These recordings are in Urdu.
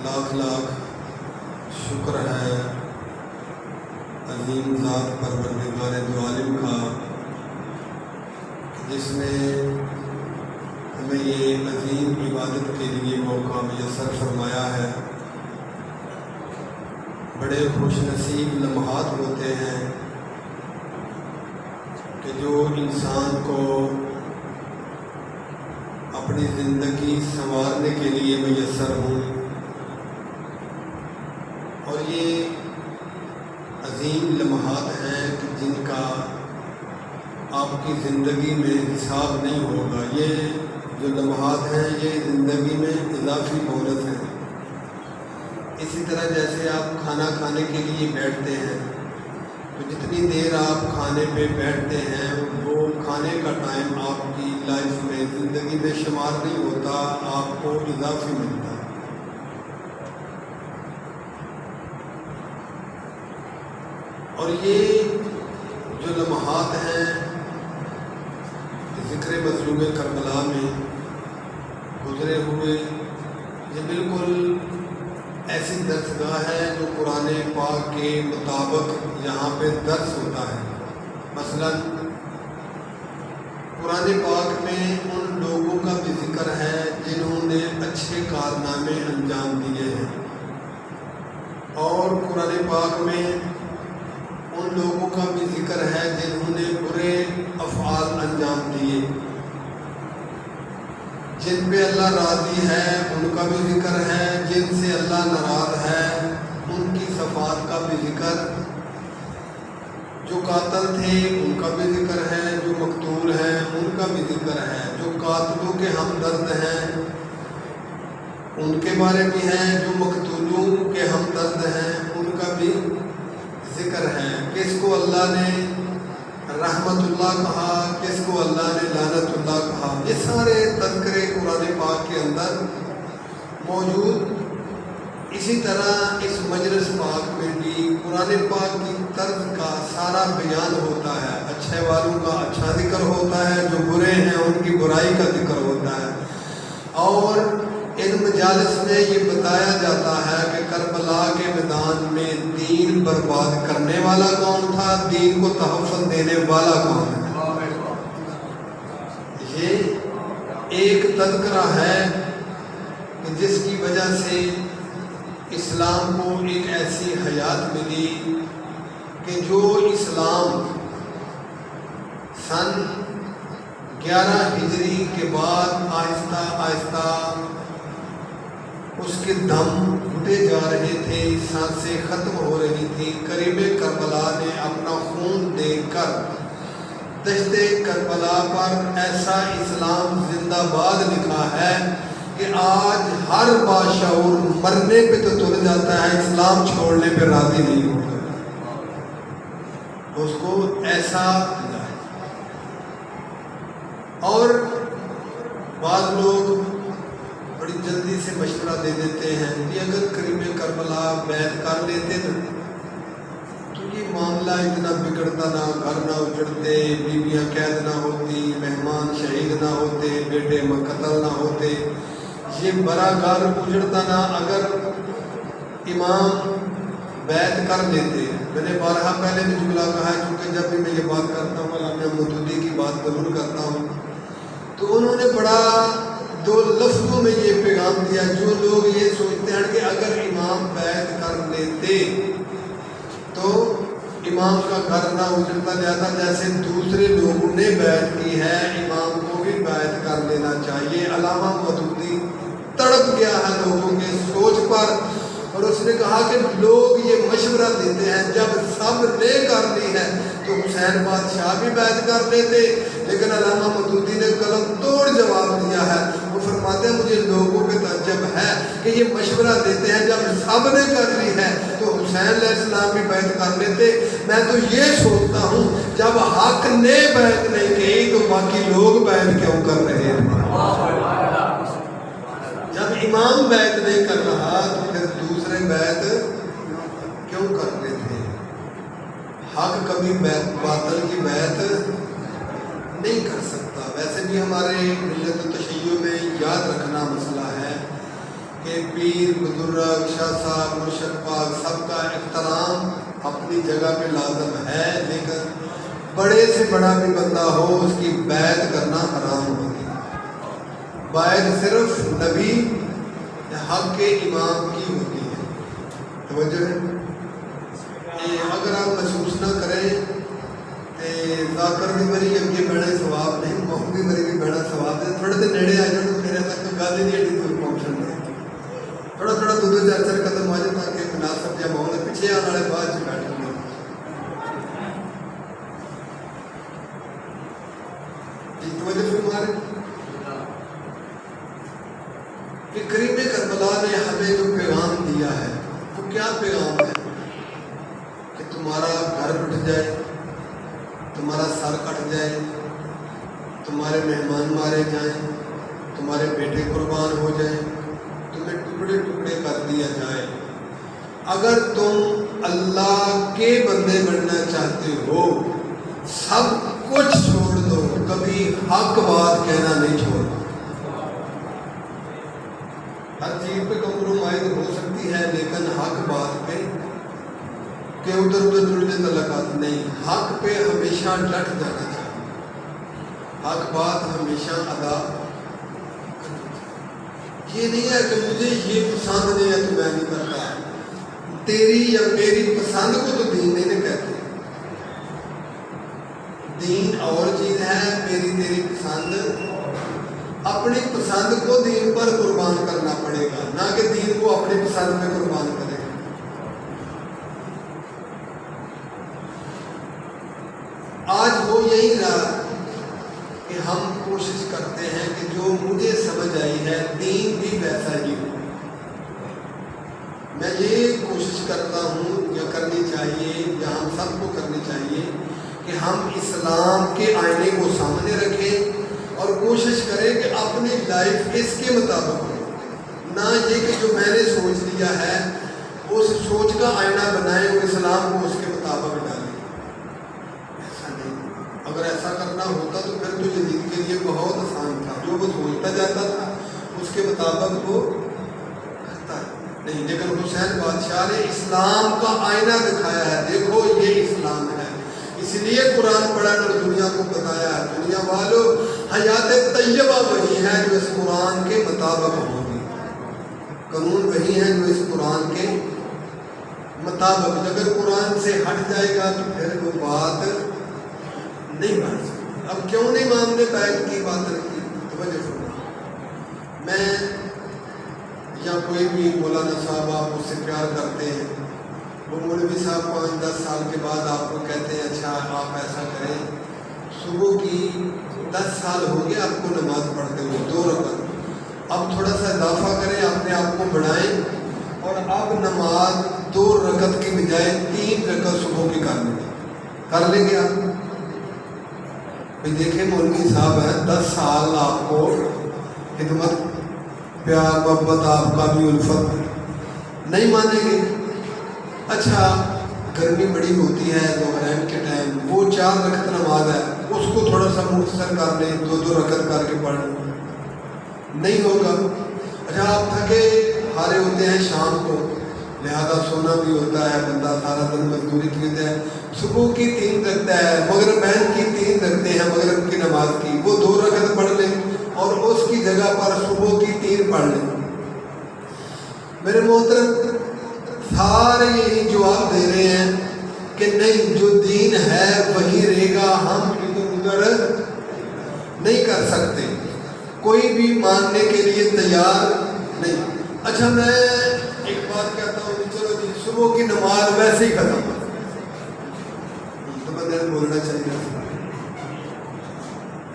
لاکھ لاکھ شکر ہے عظیم ذات پروردگار دو عالم کا، جس نے ہمیں یہ عظیم عبادت کے لیے موقع میسر فرمایا ہے۔ بڑے خوش نصیب لمحات ہوتے ہیں کہ جو انسان کو اپنی زندگی سنوارنے کے لیے میسر ہوں، اور یہ عظیم لمحات ہیں کہ جن کا آپ کی زندگی میں حساب نہیں ہوگا۔ یہ جو لمحات ہیں یہ زندگی میں اضافی مہلت ہے۔ اسی طرح جیسے آپ کھانا کھانے کے لیے بیٹھتے ہیں تو جتنی دیر آپ کھانے پہ بیٹھتے ہیں وہ کھانے کا ٹائم آپ کی لائف میں زندگی میں شمار نہیں ہوتا، آپ کو اضافی ملتا ہے۔ اور یہ جو لمحات ہیں ذکر مظلوم کربلا میں گزرے ہوئے، یہ بالکل ایسی درسگاہ ہے جو قرآن پاک کے مطابق یہاں پہ درس ہوتا ہے۔ مثلا قرآن پاک میں ان لوگوں کا بھی ذکر ہے جنہوں نے اچھے کارنامے انجام دیے ہیں، اور قرآن پاک میں ان لوگوں کا بھی ذکر ہے جنہوں نے برے افعال انجام دیے۔ جن پہ اللہ راضی ہے ان کا بھی ذکر ہے، جن سے اللہ ناراض ہے ان کی صفات کا بھی ذکر، جو قاتل تھے ان کا بھی ذکر ہے، جو مقتول ہیں ان کا بھی ذکر ہے، جو قاتلوں کے ہمدرد ہیں ان کے بارے میں ہے، جو مقتولوں کے ہمدرد ہیں ان کا بھی ذکر ہے۔ کس کو اللہ نے رحمت اللہ کہا، کس کو اللہ نے لعنت اللہ کہا، یہ سارے تذکرے قرآن پاک کے اندر موجود۔ اسی طرح اس مجلس پاک میں بھی قرآن پاک کی طرز کا سارا بیان ہوتا ہے، اچھے والوں کا اچھا ذکر ہوتا ہے، جو برے ہیں ان کی برائی کا ذکر ہوتا ہے، اور ان مجالس میں یہ بتایا جاتا ہے کہ کربلا کے میدان میں دین برباد کرنے والا کون تھا، دین کو تحفظ دینے والا کون ہے۔ یہ ایک تذکرہ ہے کہ جس کی وجہ سے اسلام کو ایک ایسی حیات ملی کہ جو اسلام سن 11 ہجری کے بعد آہستہ آہستہ اس کے دم گھٹے جا رہے تھے، سانسیں ختم ہو رہی تھیں، قریب کربلا نے اپنا خون دے کر دشت کربلا پر ایسا اسلام زندہ باد لکھا ہے کہ آج ہر باشعور مرنے پہ تو تل جاتا ہے، اسلام چھوڑنے پہ راضی نہیں ہوتا، اس کو ایسا ملا ہے۔ اور بعض لوگ بڑی جلدی سے مشورہ دے دیتے ہیں کہ اگر قریب کربلا بیعت کر لیتے نا تو یہ معاملہ اتنا بگڑتا نہ، گھر نہ اجڑتے، بیویاں قید نہ ہوتی، مہمان شہید نہ ہوتے، بیٹے قتل نہ ہوتے، یہ بڑا گھر اجڑتا نہ اگر امام بیعت کر لیتے۔ میں نے بارہا پہلے بھی جملہ کہا ہے، کیونکہ جب بھی میں یہ بات کرتا ہوں علامہ مودودی کی بات ضرور کرتا ہوں، تو انہوں نے بڑا دو لفظوں میں یہ پیغام دیا۔ جو لوگ یہ سوچتے ہیں کہ اگر امام بیعت کر لیتے تو امام کا گھر نہ اجڑتا جاتا، جیسے دوسرے لوگوں نے بیعت کی ہے امام کو بھی بیعت کر لینا چاہیے۔ علامہ مودودی تڑپ گیا ہے لوگوں کے سوچ پر، اور اس نے کہا کہ لوگ یہ مشورہ دیتے ہیں جب سب نے کر لی ہے تو حسین بادشاہ بھی بیعت کر لیتے، لیکن علامہ مودودی نے قلم توڑ جواب دیا ہے۔ وہ فرماتے ہیں مجھے لوگوں پہ تعجب ہے کہ یہ مشورہ دیتے ہیں جب سب نے کر لی ہے تو حسین علیہ السلام بھی بیعت کر لیتے۔ میں تو یہ سوچتا ہوں جب حق نے بیعت نہیں کی تو باقی لوگ بیعت کیوں کر رہے ہیں؟ جب امام بیعت نہیں کر رہا تو پھر دوسرے بیعت کیوں کر رہے تھے؟ حق کبھی باطل کی بیعت نہیں کر سکتا۔ ویسے بھی ہمارے ملت و تشیع میں یاد رکھنا مسئلہ ہے کہ پیر بزرگ شاہ صاحب مرشد پاک سب کا احترام اپنی جگہ پہ لازم ہے، لیکن بڑے سے بڑا بھی بندہ ہو اس کی بیعت کرنا حرام ہوتی ہے۔ بیعت صرف نبی حق کے امام کی ہوتی ہے۔ توجہ ہے، اگر آپ محسوس نہ کریں ذاکر بھی میری اگے بڑا ثواب نہیں، محمد بھی میری بھی بڑا ثواب ہے، تھوڑے دن نیڑے آ جاؤ تو میرے تک تو گل ہی نہیں ایڈی دور پہنچن دے، تھوڑا تھوڑا دو چار چار قدم آ جائے تاکہ مناسب جب آؤں پیچھے آنے والے بعد چ بیٹھ گے۔ توجہ فرمائے کہ کریم کربلا نے ہمیں جو پیغام دیا ہے وہ کیا پیغام ہے کہ تمہارا گھر ٹوٹ جائے، تمہارا سر کٹ جائے، تمہارے مہمان مارے جائیں، تمہارے بیٹے قربان ہو جائیں، تمہیں ٹکڑے ٹکڑے کر دیا جائے۔ اگر تم اللہ کے بندے بننا چاہتے ہو سب کچھ چھوڑ دو، کبھی حق بات کہنا نہیں چھوڑنا۔ ہر چیز پہ کمپرومائز ہو سکتی ہے لیکن حق بات پہ کہ ادھر ادھر جڑنے تعلقات نہیں، حق پہ ہمیشہ ڈٹ جانا چاہیے، حق بات ہمیشہ ادا کرنا چاہیے۔ یہ نہیں ہے کہ مجھے یہ پسند نہیں ہے تو میں نہیں کرتا، تیری یا میری پسند کو تو دین نہیں کہتے، دین اور چیز ہے، میری تیری پسند، اپنی پسند کو دین پر قربان کرنا پڑے گا، نہ کہ دین کو اپنی پسند پہ قربان کرے گا۔ آج ہو یہی رہا کہ ہم کوشش کرتے ہیں کہ جو مجھے سمجھ آئی ہے دین بھی ویسا ہی ہو۔ میں یہ کوشش کرتا ہوں یا کرنی چاہیے یا ہم سب کو کرنی چاہیے کہ ہم اسلام کے آئینے کو سامنے رکھیں اور کوشش کریں کہ اپنی لائف اس کے مطابق ہو، نہ یہ کہ جو میں نے سوچ لیا ہے اس سوچ کا آئینہ بنائیں اور اسلام کو اس کے مطابق ڈالیں۔ ایسا نہیں، اگر ایسا کرنا ہوتا تو پھر تو یزید کے لیے بہت آسان تھا، جو وہ سوچتا جاتا تھا اس کے مطابق وہ کرتا نہیں، لیکن حسین بادشاہ نے اسلام کا آئینہ دکھایا ہے، دیکھو یہ اسلام ہے، اس لیے قرآن پڑھا اور دنیا کو بتایا ہے، دنیا والوں حیات طیبہ وہی ہے جو اس قرآن کے مطابق ہوگی، قانون وہی ہے جو اس قرآن کے مطابق، اگر قرآن سے ہٹ جائے گا تو پھر وہ بات نہیں بن سکتی۔ اب کیوں نہیں مانتے بیعت کی بات رکھی؟ توجہ فرمائیں، میں یا کوئی بھی مولانا صاحب آپ اس سے پیار کرتے ہیں، وہ مولوی صاحب 5-10 سال کے بعد آپ کو کہتے ہیں اچھا آپ ایسا کریں، صبح کی 10 سال ہو گیا آپ کو نماز پڑھتے ہوئے 2 رکعت، اب تھوڑا سا اضافہ کریں، اپنے آپ کو بڑھائیں اور اب نماز 2 رکعت کی بجائے 3 رکعت صبح کی کر لیں گے آپ؟ بھائی دیکھیں مولوی صاحب ہیں 10 سال آپ کو خدمت پیار محبت آپ کا بھی الفت نہیں مانیں گے۔ اچھا گرمی بڑی ہوتی ہے ظہرین کے ٹائم، وہ 4 رکعت نماز ہے اس کو تھوڑا سا مختصر کر لیں، 2 رکعت کر کے پڑھ لیں، نہیں ہوگا۔ اچھا آپ تھکے ہارے ہوتے ہیں شام کو، لہذا سونا بھی ہوتا ہے، بندہ سارا دن مزدوری کی ہوتا ہے، صبح کی 3 رکعت ہے، مغربین کی 3 رکعتیں ہیں مغرب کی نماز کی، وہ 2 رکعت پڑھ لیں اور اس کی جگہ پر صبح کی 3 پڑھ لیں۔ میرے محترم سارے یہی جواب دے رہے ہیں کہ نہیں، جو دین ہے وہی رہے گا، ہم ادھر ادھر نہیں کر سکتے، کوئی بھی ماننے کے لیے تیار نہیں۔ اچھا میں ایک بات کہتا ہوں، چلو جی صبح کی نماز ویسے ہی ختم، تو بندے بولنا چاہیے،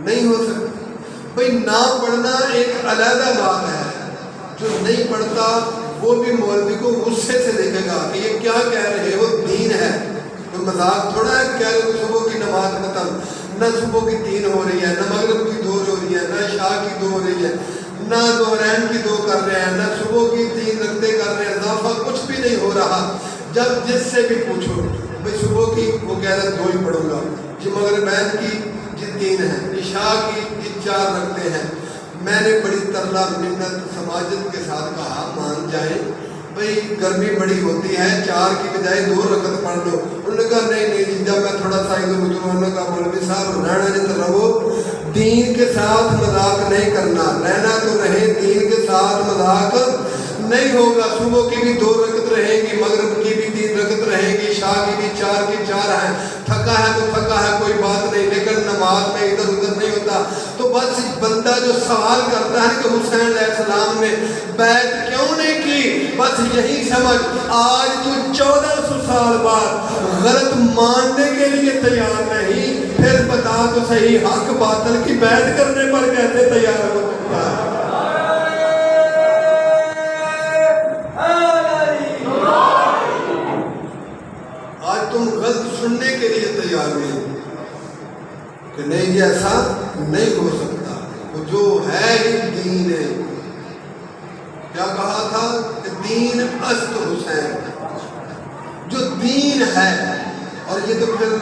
نہیں ہو سکتا۔ بھائی نہ پڑھنا ایک علیحدہ بات ہے، جو نہیں پڑھتا وہ بھی مولوی کو غصے سے دیکھے گا کہ یہ کیا کہہ رہے ہو، دین ہے، کوئی مذاق تھوڑا ہے، کہہ رہے ہو صبح کی نماز ختم، نہ صبح کی 3 ہو رہی ہے، نہ مغرب کی 2 ہو رہی ہے، نہ عشاء کی 2 ہو رہی ہے، نہ ظہرین کی 2 کر رہے ہیں، نہ صبح کی 3 رکعتیں کر رہے ہیں، اضافہ کچھ بھی نہیں ہو رہا۔ جب جس سے بھی پوچھو بھائی صبح کی، وہ کہہ رہے 2 ہی پڑھوں گا جی، مغربین کی جی 3 ہیں، عشاء کی جی 4 رکعتیں ہیں، میں نے بڑی ترلا منت سماجت کے ساتھ کہا مان جائیں بھئی گرمی بڑی ہوتی ہے 4 کی بجائے 2 رکعت پڑھ لو. انہوں نے کہا نہیں نہیں. جب میں تھوڑا سا ادھر ادھر انہوں نے کہا مولوی صاحب رہنا جت رہو, دین کے ساتھ مذاق نہیں کرنا, رہنا تو رہے, دین کے ساتھ مذاق نہیں ہوگا. صبح کی بھی 2 رکعت رہیں گی, مغرب کی بھی 3 رکعت رہیں گی, عشاء کی بھی 4 کی 4 ہیں. تھکا ہے تو تھکا ہے, کوئی بات نہیں, لیکن نماز میں ادھر ادھر نہیں ہوتا. تو بس بندہ جو سوال کرتا ہے کہ حسین علیہ السلام نے بیعت کیوں نہیں کی, بس یہی سمجھ. آج تو 1400 سال بعد غلط ماننے کے لیے تیار نہیں, پھر بتا تو صحیح حق باطل کی بیعت کرنے پر کیسے تیار ہو سکتا ہے. آج تم غلط سننے کے لیے تیار نہیں کہ نہیں یہ ایسا نہیں ہو سکتا. وہ جو ہے ہی دین ہے. کیا کہا تھا کہ دین است حسین, جو دین ہے. اور یہ تو پھر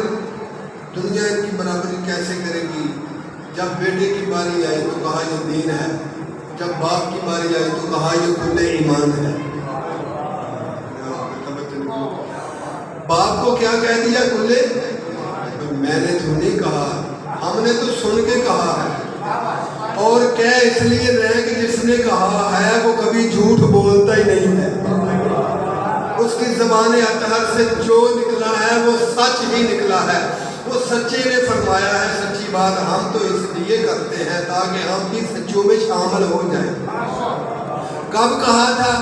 دنیا ان کی برابری کیسے کرے گی. جب بیٹے کی باری آئی تو کہا یہ دین ہے, جب باپ کی باری آئی تو کہا یہ کل ایمان ہے. باپ کو کیا کہہ دیا کلے, میں نے تو نہیں کہا, ہم نے تو سن کے کہا ہے. اور کہہ اس لیے رہے کہ جس نے کہا ہے وہ کبھی جھوٹ بولتا ہی نہیں ہے. اس کی زبان اطہر سے جو نکلا ہے وہ سچ ہی نکلا ہے. وہ سچے نے فرمایا ہے. سچی بات ہم تو اس لیے کرتے ہیں تاکہ ہم بھی سچوں میں شامل ہو جائیں. کب کہا تھا,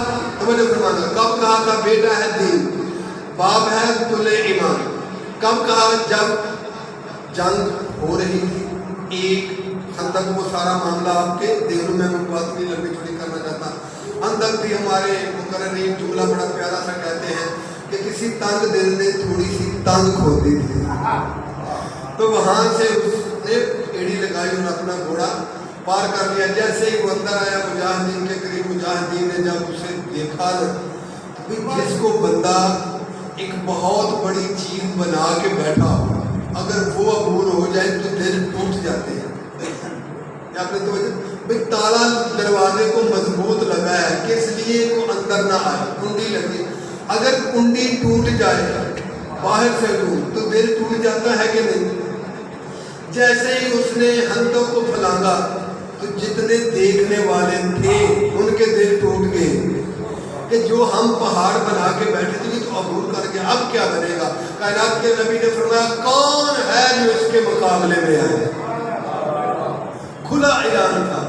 توجہ فرمانا, کب کہا تھا بیٹا ہے دین, باپ ہے کل ایمان. کب کہا, جب جنگ ہو رہی تھی, ایک خندق, وہ سارا معاملہ آپ کے ذہنوں میں بات نہیں لمبی چوڑی کرنا چاہتا. خندق بھی ہمارے مقررین جملہ بڑا پیارا سا کہتے ہیں کہ کسی تنگ دل نے تھوڑی سی تنگ کھودی تھی, تو وہاں سے اس نے ایڑی لگائی اور اپنا گھوڑا پار کر لیا. جیسے ہی وہ اندر آیا مجاہدین کے قریب, مجاہدین نے جب اسے دیکھا جس کو بندہ ایک بہت بڑی چیز بنا کے بیٹھا ہو, اگر وہ عبور ہو جائے تو دل ٹوٹ جاتے ہیں. آپ نے توجہ بھئی تالا دروازے کو مضبوط لگا ہے, کس لیے وہ اندر نہ آئے, کنڈی لگی. اگر کنڈی ٹوٹ جائے باہر سے تو دل ٹوٹ جاتا ہے کہ نہیں. جیسے ہی اس نے ہنتوں کو پھلانگا تو جتنے دیکھنے والے تھے ان کے دل ٹوٹ گئے کہ جو ہم پہاڑ بنا کے بیٹھے تھے تو عبور کر کے اب کیا بنے گا. کائنات کے نبی نے فرمایا کون ہے جو اس کے مقابلے میں آئے. کھلا اعلان تھا,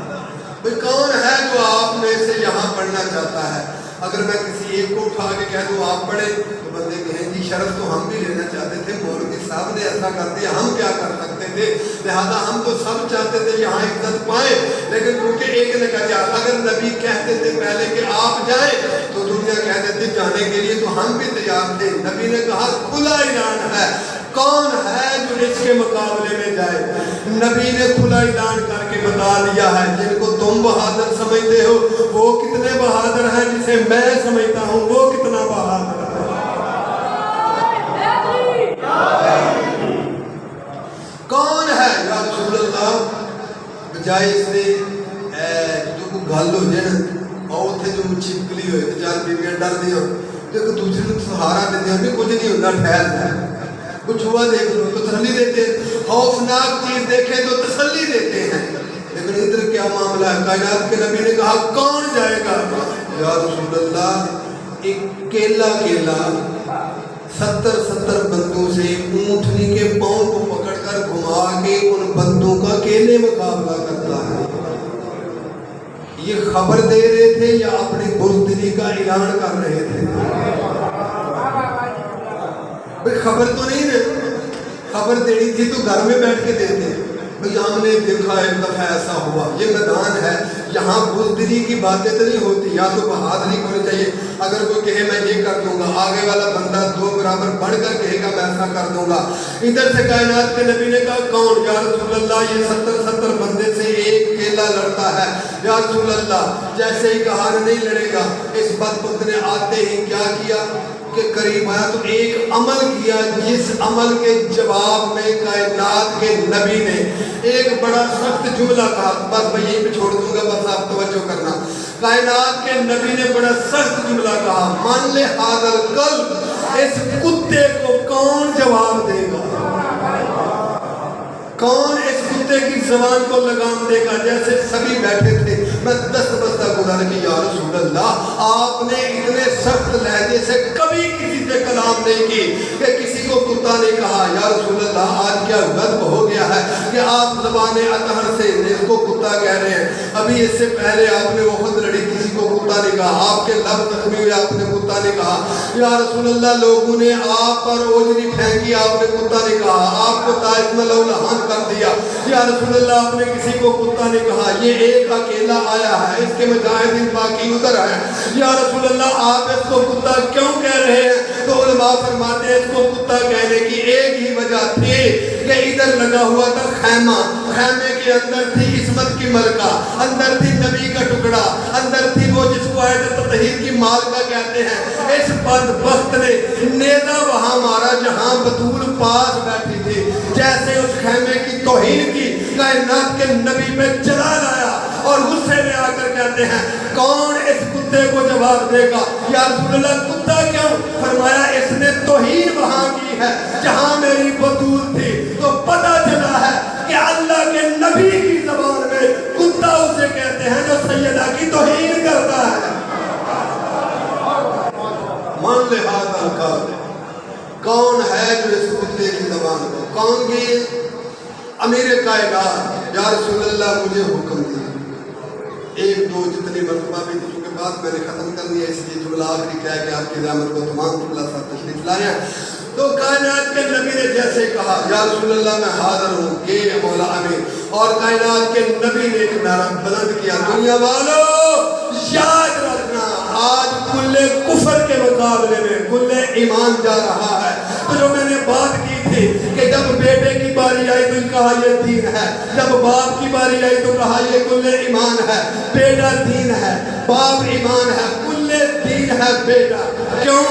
بھئی کون ہے جو آپ میں سے یہاں پڑھنا چاہتا ہے. اگر میں کسی ایک کو اٹھا کے کہہ دوں آپ پڑھیں تو بندے کہیں جی شرف تو ہم بھی لینا چاہتے تھے, مولوی صاحب نے ایسا کر دیا, ہم کیا کر سکتے تھے. لہذا ہم تو سب چاہتے تھے یہاں عزت پائیں, لیکن کیونکہ ایک نے کہا اگر نبی کہتے تھے پہلے کہ آپ جائیں تو دنیا کہتے تھے جانے کے لیے تو ہم بھی تیار تھے. نبی نے کہا کھلا اعلان ہے, کون ہے جو اس کے مقابلے میں جائے. نبی نے کھلا اعلان کر کے بتا دیا ہے, جن کو تم بہادر سمجھتے ہو وہ کتنے بہادر ہیں, جسے میں سمجھتا ہوں وہ کتنا بہادر ہے. کون ہے یا رسول اللہ, بجائے اس نے جو کو گل ہو جائے نا اور اتنے جو چھپکلی ہوئے تو چار بیویاں ڈر دیا تو ایک دوسرے کو سہارا دیتے ہیں, کچھ نہیں ہوتا, ٹھہر ہے, کچھ ہوا دیکھ لو تو تسلی دیتے ہیں, خوفناک چیز دیکھیں تو تسلی دیتے ہیں. لیکن ادھر کیا معاملہ ہے, کائنات کے نبی نے کہا کون جائے گا. یا رسول اللہ ایک کیلا 70 بندوں سے اونٹنی کے پاؤں کو پکڑ کر گھما کے ان بندوں کا کیلے مقابلہ کرتا ہے. یہ خبر دے رہے تھے یا اپنی بزدلی کا اعلان کر رہے تھے. بھئی خبر تو نہیں ہے, خبر دینی تھی تو گھر میں بیٹھ کے دیتے. بھئی ہم نے دیکھا ایک دفعہ ایسا ہوا, یہ میدان ہے, یہاں بزدلی کی باتیں تو نہیں ہوتی, یا تو بہادری ہونی چاہیے. اگر کوئی کہے میں یہ کر دوں گا, آگے والا بندہ 2 برابر بڑھ کر کہے گا میں ایسا کر دوں گا. ادھر سے کائنات کے نبی نے کہا کون, یا رسول اللہ یہ 70 بندے سے ایک کیلا لڑتا ہے. یا رسول اللہ جیسے ہی کہا نہیں لڑے گا, اس بدبخت نے آتے ہی کیا کیا, کے قریب آیا تو ایک عمل کیا جس عمل کے جواب میں کائنات کے نبی نے ایک بڑا سخت جملہ کہا. بس میں یہیں پہ چھوڑ دوں گا, بس آپ توجہ کرنا. کائنات کے نبی نے بڑا سخت جملہ کہا, مان لے حاضر کل, اس کتے کو کون جواب دے گا؟ کون اس کتے کی زبان کو لگام دے گا؟ جیسے سبھی بیٹھے تھے, میں دست بستہ گزار کی یا رسول اللہ, آپ نے اتنے سخت لہجے سے کبھی کسی سے کلام نہیں کی کہ کسی کو کتا نہیں کہا. یا رسول اللہ, آج کیا غضب ہو گیا ہے کہ آپ زبان اطہر سے اس کو کتا کہہ رہے ہیں. ابھی اس سے پہلے آپ نے وہ خود لڑی, کسی کو کتا نہیں کہا. آپ کے لب زخمی ہوئے, آپ نے کتا نہیں کہا. یا رسول اللہ, لوگوں نے آپ پر اوجری پھینکی, آپ نے کتا نہیں کہا. آپ کو طائف میں لو لہان کر دیا. یا رسول اللہ, آپ نے کسی کو کتا نہیں کہا. یہ ایک اکیلا آیا ہے, اس کے مجاہدین باقی ادھر ہیں. یا رسول اللہ, آپ اس کو کتا کیوں کہہ رہے ہیں؟ تو علماء فرماتے ہیں اس کو کتا کہنے کی ایک ہی وجہ تھی کہ ادھر لگا ہوا تھا خیمہ, خیمے کے اندر تھی عصمت کی ملکہ, اندر تھی نبی کا ٹکڑا, اندر تھی وہ جس کو آیت تطہیر کی مالکہ کہتے ہیں. اس بدبخت نے نیزہ وہاں مارا جہاں بطول پاس بیٹھی تھی. جیسے اس خیمے کی توہین کی, کائنات کے نبی میں جلال آیا اور غصے میں آ کر کہتے ہیں کون اس کتے کو جواب دے گا؟ یا رسول اللہ, کتا کیوں؟ فرمایا اس نے توہین وہاں کی ہے جہاں میری بطول تھی. تو پتہ چلا ہے کہ اللہ کے نبی کی زبان میں کتا اسے کہتے ہیں جو سیدہ کی توہین کرتا ہے. مان لہذا کا کون ہے جو اس کتے کی زبان کو, کون بھی امیر کائنات, یا رسول اللہ مجھے حکم دیا. ایک دو جتنی مرتبہ بھی, چونکہ بات میں نے ختم کر دیا, اس لیے جملہ آخری کیا ہے کہ آپ کی رحمت کو تمام جملہ ساتھ تشریف لائے ہیں. تو کائنات کے نبی نے جیسے کہا یا رسول اللہ میں حاضر ہوں, یہ مولا امین. اور کائنات کے نبی نے ایک نعرہ بلند کیا, دنیا والو یاد رکھنا آج کل کفر کے مقابلے میں کل ایمان جا رہا ہے. تو جو میں نے بات کی تھی کہ جب بیٹے کی باری آئی تو کہا یہ دین ہے, جب باپ کی باری آئی تو کہا یہ کل ایمان ہے. بیٹا دین ہے, باپ ایمان ہے, کل دین ہے بیٹا. کیوں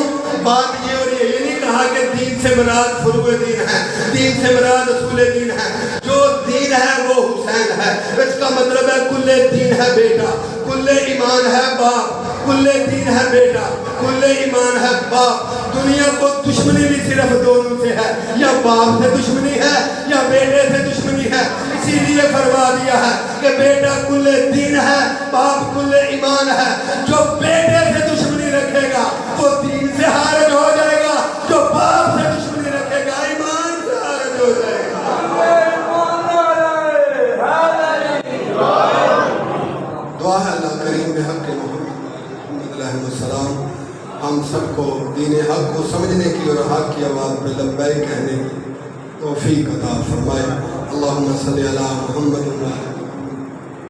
بات یہ ہو رہی ہے؟ یہ نہیں کہا کہ دین سے مراد فروع دین ہے, دین سے مراد اصول دین ہے. جو دین ہے وہ حسین ہے, اس کا مطلب ہے کل دین ہے بیٹا, کل ایمان ہے باپ, کل دین ہے بیٹا, کل ایمان ہے باپ. دنیا کو دشمنی بھی صرف دونوں سے ہے, یا باپ سے دشمنی ہے یا بیٹے سے دشمنی ہے. اسی لیے فرما دیا ہے کہ بیٹا کل دین ہے, باپ کل ایمان ہے. جو بیٹے سے دشمنی رکھے گا وہ دین سے خارج ہو جائے گا, جو باپ سے دشمنی رکھے گا ایمان سے خارج ہو جائے گا. دعا ہے اللہ کریم بحق محمد علیہ السلام ہم سب کو دین حق کو سمجھنے کی اور حق کی آواز میں لبیک کہنے کی توفیق عطا فرمائے. اللہم صلی علی محمد